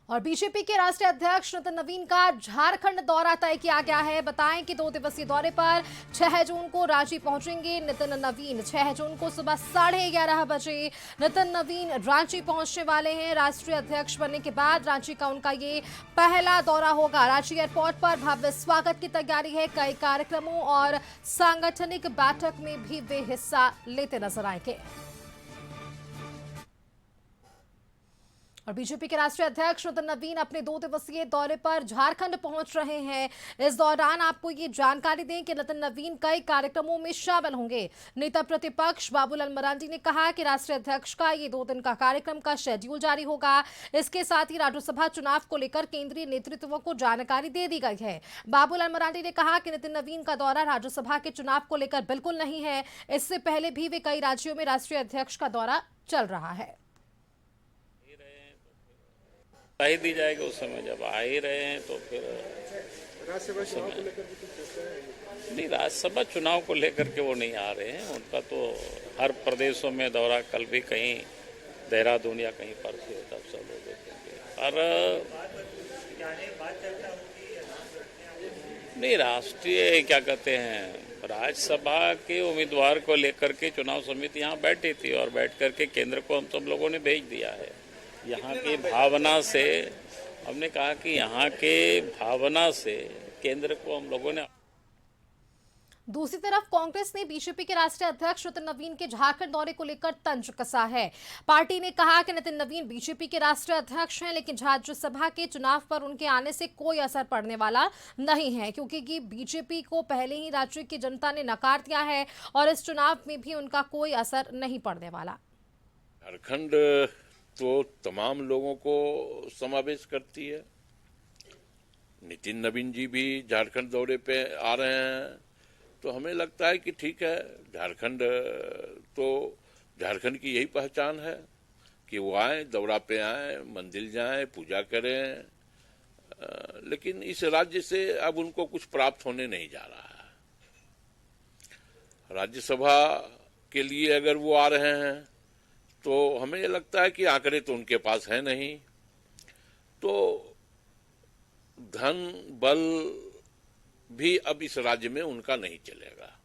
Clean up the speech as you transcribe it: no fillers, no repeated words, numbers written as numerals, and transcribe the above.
और बीजेपी के राष्ट्रीय अध्यक्ष नितिन नवीन का झारखंड दौरा तय किया गया है। बताएं कि 2 दिवसीय दौरे पर 6 जून को रांची पहुंचेंगे नितिन नवीन। 6 जून को सुबह 11:30 बजे नितिन नवीन रांची पहुंचने वाले हैं। राष्ट्रीय अध्यक्ष बनने के बाद रांची का उनका ये पहला दौरा होगा। रांची एयरपोर्ट पर भव्य स्वागत की तैयारी है। कई कार्यक्रमों और सांगठनिक बैठक में भी वे हिस्सा लेते नजर आएंगे। और बीजेपी के राष्ट्रीय अध्यक्ष नितिन नवीन अपने 2 दिवसीय दौरे पर झारखंड पहुंच रहे हैं। इस दौरान आपको ये जानकारी दें कि नितिन नवीन कई कार्यक्रमों में शामिल होंगे। नेता प्रतिपक्ष बाबूलाल मरांडी ने कहा कि राष्ट्रीय अध्यक्ष का ये 2 दिन का कार्यक्रम का शेड्यूल जारी होगा। इसके साथ ही राज्यसभा चुनाव को लेकर केंद्रीय नेतृत्व को जानकारी दे दी गई है। बाबूलाल मरांडी ने कहा कि नितिन नवीन का दौरा राज्यसभा के चुनाव को लेकर बिल्कुल नहीं है। इससे पहले भी वे कई राज्यों में राष्ट्रीय अध्यक्ष का दौरा चल रहा है। ही दी जाएगी उस समय जब आ ही रहे हैं तो फिर राज्यसभा चुनाव को लेकर भी कुछ चर्चा है? नहीं, राज्यसभा चुनाव को लेकर के वो नहीं आ रहे हैं। उनका तो हर प्रदेशों में दौरा, कल भी कहीं देहरादून या कहीं पर से तब सब लोग देखेंगे। और नहीं, राष्ट्रीय क्या कहते हैं, राज्यसभा के उम्मीदवार को लेकर के चुनाव समिति यहाँ बैठी थी और बैठ करके केंद्र को हम सब लोगों ने भेज दिया है। यहाँ की भावना से हमने कहा कि यहाँ के भावना से केंद्र को हम लोगों ने। दूसरी तरफ कांग्रेस ने बीजेपी के राष्ट्रीय अध्यक्ष नितिन नवीन के झारखंड दौरे को लेकर तंज कसा है। पार्टी ने कहा कि नितिन नवीन बीजेपी के राष्ट्रीय अध्यक्ष हैं, लेकिन राज्यसभा के चुनाव पर उनके आने से कोई असर पड़ने वाला नहीं है, क्योंकि बीजेपी को पहले ही राज्य की जनता ने नकार दिया है और इस चुनाव में भी उनका कोई असर नहीं पड़ने वाला। झारखंड तो तमाम लोगों को समावेश करती है। नितिन नवीन जी भी झारखंड दौरे पे आ रहे हैं, तो हमें लगता है कि ठीक है। झारखंड तो झारखंड की यही पहचान है कि वो आए, दौरा पे आए, मंदिर जाएं, पूजा करें, लेकिन इस राज्य से अब उनको कुछ प्राप्त होने नहीं जा रहा है। राज्यसभा के लिए अगर वो आ रहे हैं तो हमें लगता है कि आंकड़े तो उनके पास है नहीं, तो धन बल भी अब इस राज्य में उनका नहीं चलेगा।